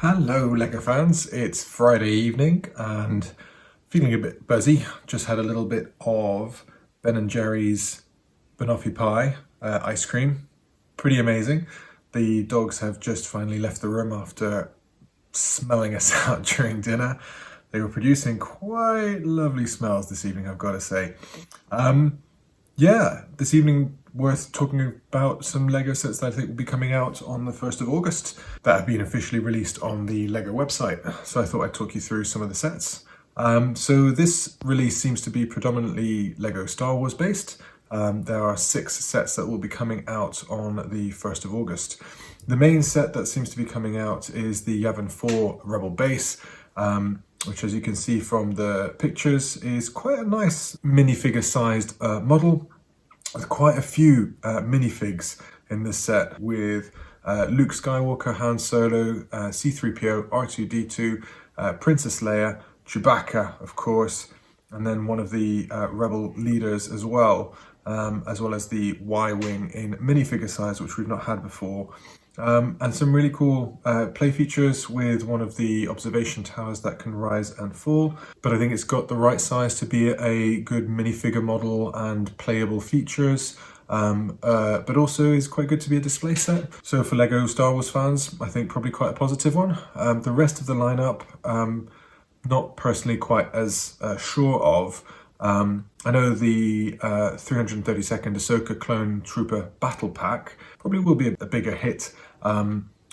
Hello LEGO fans, it's Friday evening and feeling a bit buzzy. Just had a little bit of Ben & Jerry's banoffee pie ice cream. Pretty amazing. The dogs have just finally left the room after smelling us out during dinner. They were producing quite lovely smells this evening, I've got to say. Yeah, this evening worth talking about some LEGO sets that I think will be coming out on the 1st of August that have been officially released on the LEGO website. So I thought I'd talk you through some of the sets. So this release seems to be predominantly LEGO Star Wars based. There are 6 sets that will be coming out on the 1st of August. The main set that seems to be coming out is the YAVIN 4 Rebel base, which, as you can see from the pictures, is quite a nice minifigure sized model with quite a few minifigs in this set, with Luke Skywalker, Han Solo, C-3PO, R2-D2, Princess Leia, Chewbacca, of course, and then one of the Rebel leaders as well as the Y-Wing in minifigure size, which we've not had before. And some really cool play features with one of the observation towers that can rise and fall. But I think it's got the right size to be a good minifigure model and playable features. But also is quite good to be a display set. So for LEGO Star Wars fans, I think probably quite a positive one. The rest of the lineup, not personally quite as sure of. I know the 332nd Ahsoka Clone Trooper Battle Pack probably will be a bigger hit.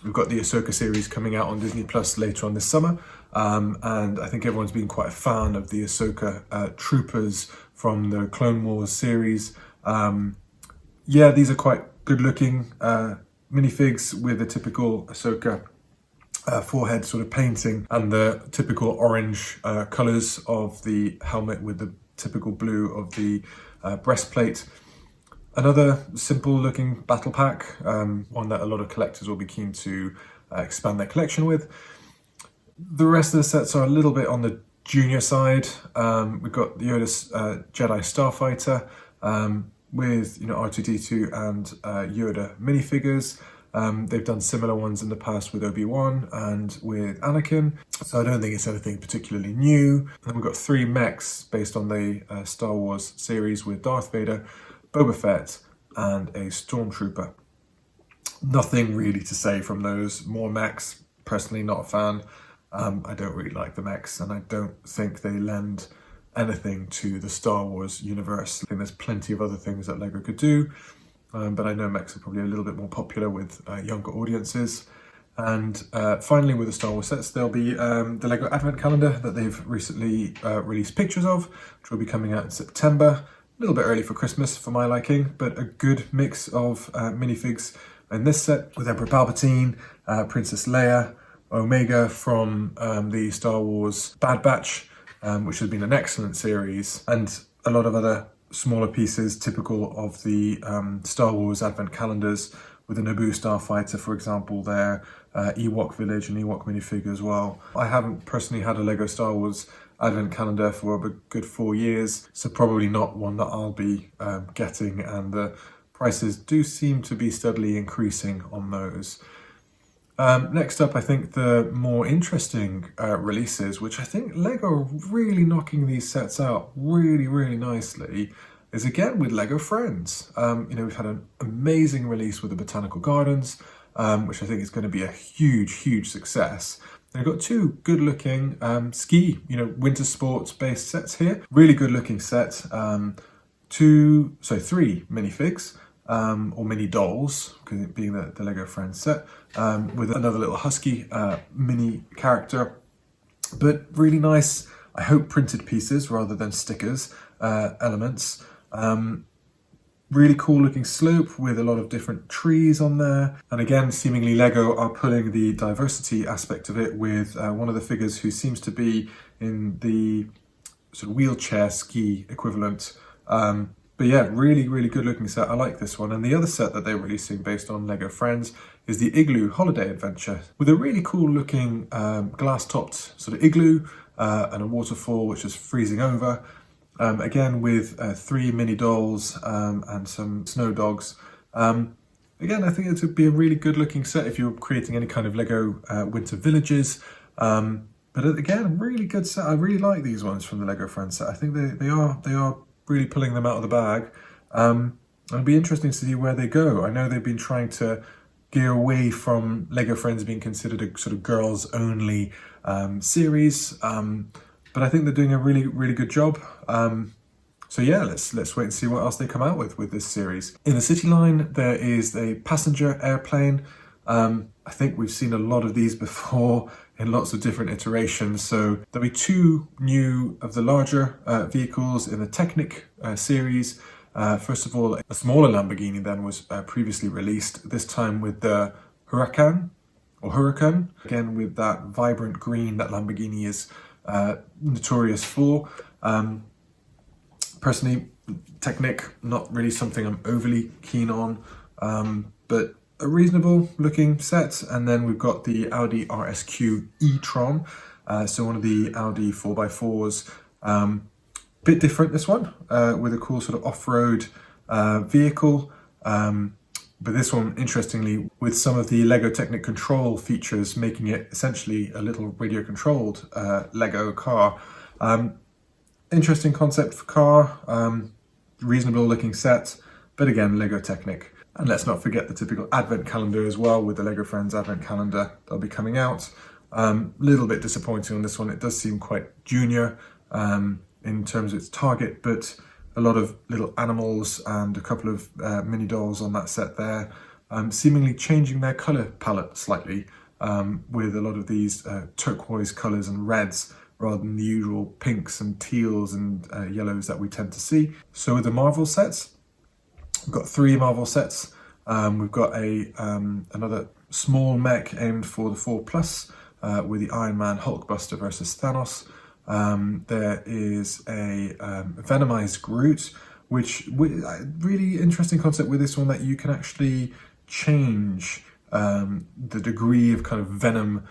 We've got the Ahsoka series coming out on Disney Plus later on this summer, and I think everyone's been quite a fan of the Ahsoka troopers from the Clone Wars series. Yeah, these are quite good looking minifigs with the typical Ahsoka forehead sort of painting and the typical orange colours of the helmet with the typical blue of the breastplate. Another simple looking battle pack, one that a lot of collectors will be keen to expand their collection with. The rest of the sets are a little bit on the junior side. We've got the Yoda's Jedi Starfighter with R2-D2 and Yoda minifigures. They've done similar ones in the past with Obi-Wan and with Anakin, so I don't think it's anything particularly new. Then we've got 3 mechs based on the Star Wars series with Darth Vader, Boba Fett, and a Stormtrooper. Nothing really to say from those. More mechs, personally not a fan. I don't really like the mechs, and I don't think they lend anything to the Star Wars universe. I think there's plenty of other things that LEGO could do. But I know mechs are probably a little bit more popular with younger audiences. And finally, with the Star Wars sets, there'll be the LEGO Advent Calendar that they've recently released pictures of, which will be coming out in September. A little bit early for Christmas for my liking, but a good mix of minifigs in this set with Emperor Palpatine, Princess Leia, Omega from the Star Wars Bad Batch, which has been an excellent series, and a lot of other smaller pieces typical of the Star Wars Advent calendars, with the Naboo Starfighter, for example, their Ewok Village and Ewok minifig as well. I haven't personally had a LEGO Star Wars Advent calendar for a good 4 years, so probably not one that I'll be getting, and the prices do seem to be steadily increasing on those. Next up, I think the more interesting releases, which I think LEGO are really knocking these sets out really nicely, is again with LEGO Friends. We've had an amazing release with the Botanical Gardens, which I think is going to be a huge success. They've got 2 good looking ski, winter sports based sets here. Really good looking set. 3 minifigs. Or mini dolls, because it being the LEGO Friends set, with another little husky mini character, but really nice, I hope printed pieces rather than stickers, elements. Really cool looking slope with a lot of different trees on there, and again seemingly LEGO are pulling the diversity aspect of it with one of the figures who seems to be in the sort of wheelchair ski equivalent. But yeah, really good looking set. I like this one. And the other set that they're releasing based on LEGO Friends is the Igloo Holiday Adventure, with a really cool looking glass topped sort of igloo and a waterfall which is freezing over. Again with 3 mini dolls and some snow dogs. again, I think it would be a really good looking set if you're creating any kind of Lego winter villages. But again, really good set. I really like these ones from the Lego Friends set. I think they are really pulling them out of the bag. It'll be interesting to see where they go. I know they've been trying to gear away from Lego Friends being considered a sort of girls only series, but I think they're doing a really good job. So yeah, let's wait and see what else they come out with this series. In the city line, there is a passenger airplane. I think we've seen a lot of these before in lots of different iterations. So there'll be two new of the larger vehicles in the Technic series. First of all, a smaller Lamborghini then was previously released, this time with the Huracan, again with that vibrant green that Lamborghini is notorious for. Personally, Technic, not really something I'm overly keen on, but a reasonable looking set. And then we've got the Audi RSQ e-tron, so one of the Audi 4x4s. Bit different, this one, with a cool sort of off-road vehicle. But this one, interestingly, with some of the Lego Technic control features, making it essentially a little radio-controlled Lego car. Interesting concept for car, reasonable looking set, but again, Lego Technic. And let's not forget the typical advent calendar as well, with the Lego Friends advent calendar that'll be coming out. Little bit disappointing on this one. It does seem quite junior in terms of its target, but a lot of little animals and a couple of mini dolls on that set there, seemingly changing their color palette slightly, with a lot of these turquoise colors and reds rather than the usual pinks and teals and yellows that we tend to see. So with the Marvel sets, we've got 3 Marvel sets. We've got another small mech aimed for the 4+, with the Iron Man HULKBUSTER versus Thanos. There is a Venomized Groot, which really interesting concept with this one, that you can actually change the degree of kind of venom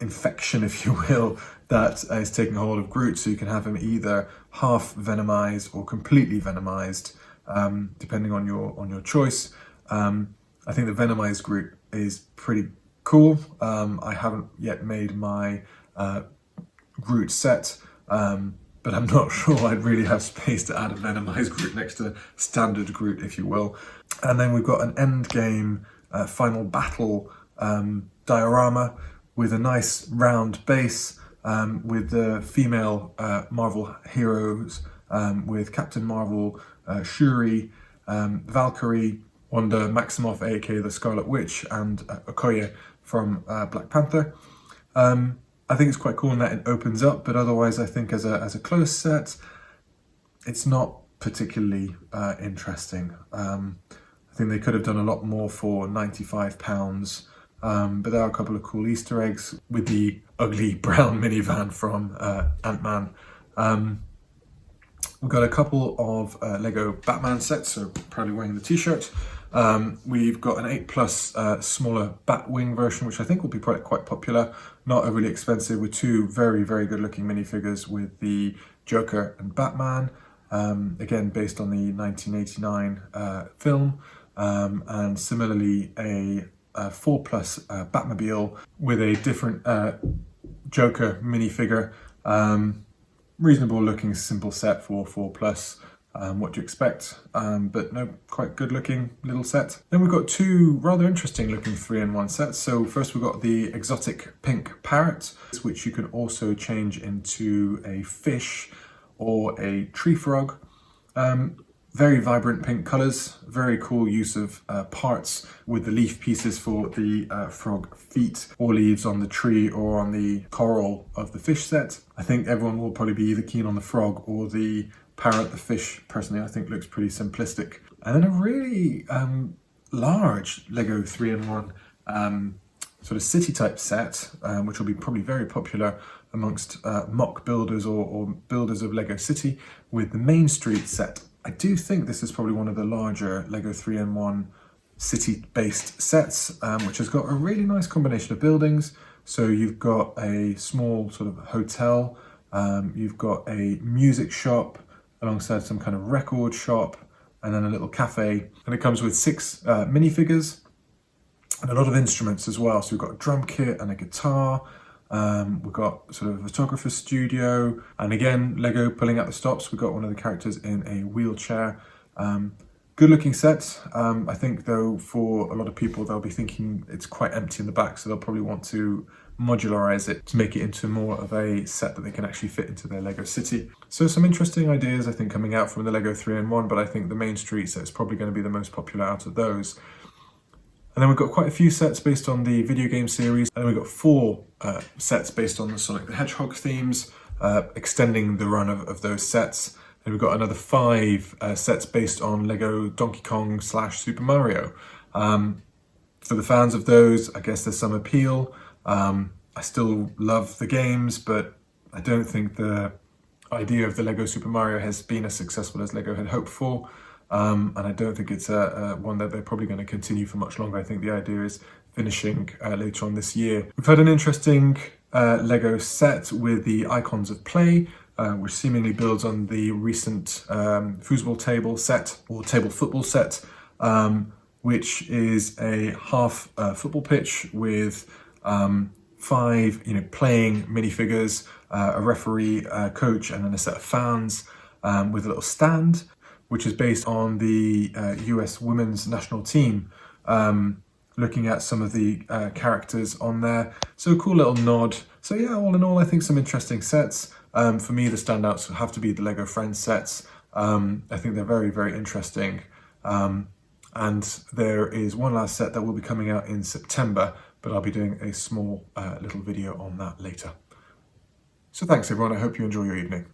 infection, if you will, that is taking hold of Groot. So you can have him either half venomized or completely venomized, depending on your choice. I think the Venomized Groot is pretty cool. I haven't yet made my Groot set, but I'm not sure I'd really have space to add a Venomized Groot next to standard Groot, if you will. And then we've got an Endgame final battle diorama with a nice round base, with the female Marvel heroes, with Captain Marvel, Shuri, Valkyrie, Wanda Maximoff, aka the Scarlet Witch, and Okoye from Black Panther. I think it's quite cool in that it opens up, but otherwise I think as a closed set, it's not particularly interesting. I think they could have done a lot more for £95, but there are a couple of cool Easter eggs with the ugly brown minivan from Ant-Man. We've got a couple of Lego Batman sets, so proudly wearing the t-shirt. We've got an 8+ smaller Batwing version, which I think will be quite popular, not overly expensive, with 2 very good looking minifigures with the Joker and Batman, again based on the 1989 film, and similarly a 4+ Batmobile with a different Joker minifigure. Reasonable looking simple set for 4+. What do you expect? But no, quite good looking little set. Then we've got 2 rather interesting looking 3-in-1 sets. So first we've got the exotic pink parrot, which you can also change into a fish or a tree frog. Very vibrant pink colours, very cool use of parts with the leaf pieces for the frog feet, or leaves on the tree or on the coral of the fish set. I think everyone will probably be either keen on the frog or the parrot. The fish, personally, I think looks pretty simplistic. And then a really large Lego 3-in-1 sort of city type set, which will be probably very popular amongst mock builders or builders of Lego City, with the Main Street set. I do think this is probably one of the larger Lego 3-in-1 city-based sets, which has got a really nice combination of buildings. So you've got a small sort of hotel, you've got a music shop alongside some kind of record shop, and then a little cafe. And it comes with 6 minifigures and a lot of instruments as well. So we've got a drum kit and a guitar. We've got sort of a photographer's studio, and again, Lego pulling out the stops. We've got one of the characters in a wheelchair. Good looking set. I think though for a lot of people they'll be thinking it's quite empty in the back, so they'll probably want to modularize it to make it into more of a set that they can actually fit into their Lego city. So some interesting ideas I think coming out from the Lego 3-in-1, but I think the Main Street set is probably going to be the most popular out of those. And then we've got quite a few sets based on the video game series, and then we've got 4 sets based on the Sonic the Hedgehog themes, extending the run of those sets. And we've got another 5 sets based on Lego Donkey Kong / Super Mario. For the fans of those, I guess there's some appeal. I still love the games, but I don't think the idea of the Lego Super Mario has been as successful as Lego had hoped for. And I don't think it's one that they're probably going to continue for much longer. I think the idea is finishing later on this year. We've had an interesting Lego set with the Icons of Play, which seemingly builds on the recent foosball table set, or table football set, which is a half football pitch with 5 playing minifigures, a referee, coach, and then a set of fans with a little stand, which is based on the US women's national team, looking at some of the characters on there. So a cool little nod. So yeah, all in all, I think some interesting sets. For me, the standouts have to be the Lego Friends sets. I think they're very, very interesting. And there is one last set that will be coming out in September, but I'll be doing a small little video on that later. So thanks everyone, I hope you enjoy your evening.